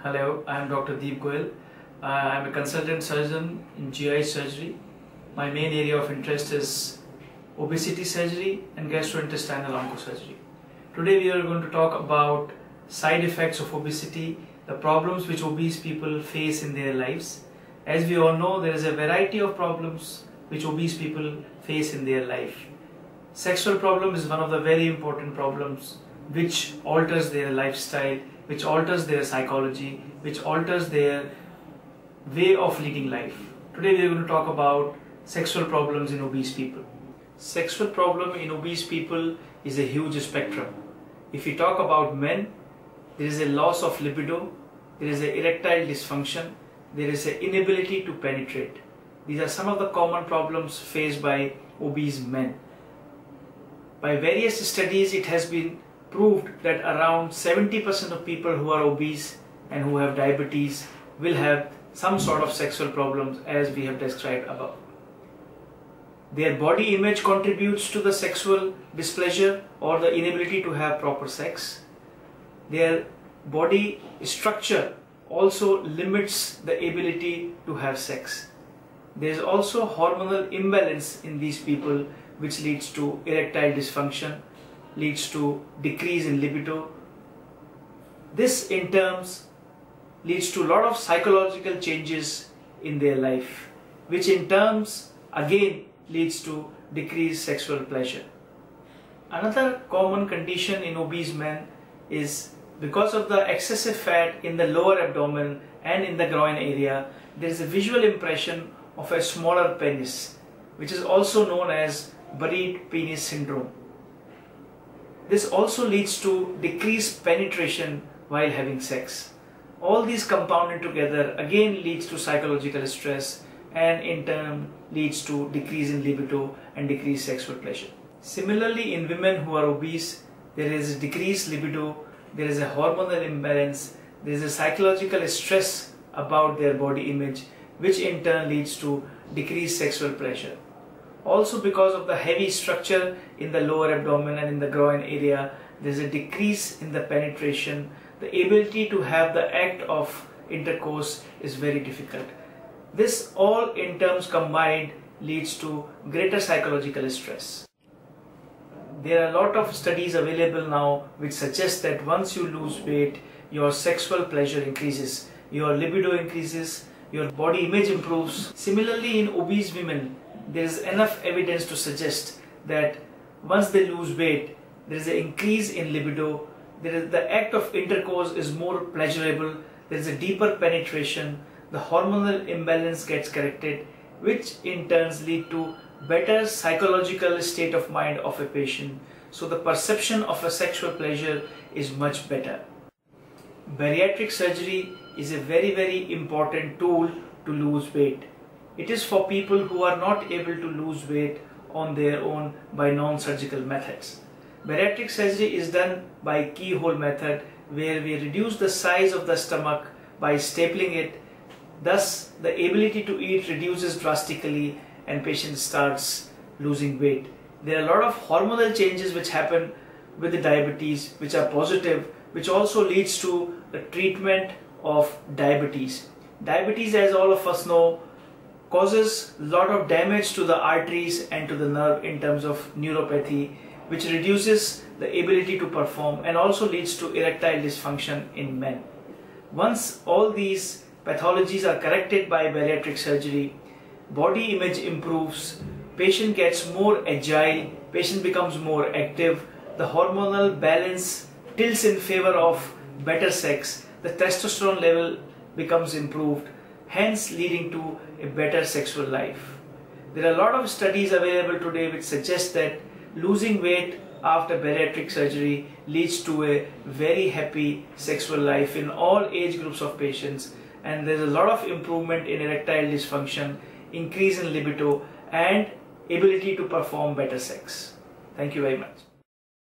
Hello, I am Dr. Deep Goyal. I am a consultant surgeon in GI surgery. My main area of interest is obesity surgery and gastrointestinal oncosurgery. Today we are going to talk about side effects of obesity, the problems which obese people face in their lives. As we all know, there is a variety of problems which obese people face in their life. Sexual problem is one of the very important problems which alters their lifestyle, which alters their psychology, which alters their way of leading life. Today we are going to talk about sexual problems in obese people. Sexual problem in obese people is a huge spectrum. If we talk about men, there is a loss of libido, there is an erectile dysfunction, there is an inability to penetrate. These are some of the common problems faced by obese men. By various studies, it has been proved that around 70% of people who are obese and who have diabetes will have some sort of sexual problems as we have described above. Their body image contributes to the sexual displeasure or the inability to have proper sex. Their body structure also limits the ability to have sex. There is also hormonal imbalance in these people which leads to erectile dysfunction, leads to decrease in libido. This in turns leads to a lot of psychological changes in their life, which in turns again leads to decreased sexual pleasure. Another common condition in obese men is because of the excessive fat in the lower abdomen and in the groin area, there is a visual impression of a smaller penis, which is also known as buried penis syndrome. This also leads to decreased penetration while having sex. All these compounded together again leads to psychological stress and in turn leads to decrease in libido and decreased sexual pleasure. Similarly, in women who are obese, there is decreased libido, there is a hormonal imbalance, there is a psychological stress about their body image, which in turn leads to decreased sexual pleasure. Also, because of the heavy structure in the lower abdomen and in the groin area, there is a decrease in the penetration. The ability to have the act of intercourse is very difficult. This all in terms combined leads to greater psychological stress. There are a lot of studies available now which suggest that once you lose weight, your sexual pleasure increases, your libido increases, your body image improves. Similarly, in obese women, there is enough evidence to suggest that once they lose weight, there is an increase in libido, the act of intercourse is more pleasurable, there is a deeper penetration, the hormonal imbalance gets corrected, which in turns lead to better psychological state of mind of a patient. So the perception of a sexual pleasure is much better. Bariatric surgery is a very important tool to lose weight. It is for people who are not able to lose weight on their own by non-surgical methods. Bariatric surgery is done by keyhole method, where we reduce the size of the stomach by stapling it. Thus, the ability to eat reduces drastically and patient starts losing weight. There are a lot of hormonal changes which happen with the diabetes which are positive, which also leads to the treatment of diabetes. Diabetes, as all of us know, causes a lot of damage to the arteries and to the nerve in terms of neuropathy, which reduces the ability to perform and also leads to erectile dysfunction in men. Once all these pathologies are corrected by bariatric surgery, body image improves, patient gets more agile, patient becomes more active, the hormonal balance tilts in favor of better sex, the testosterone level becomes improved, hence leading to a better sexual life. There are a lot of studies available today which suggest that losing weight after bariatric surgery leads to a very happy sexual life in all age groups of patients, and there is a lot of improvement in erectile dysfunction, increase in libido and ability to perform better sex. Thank you very much.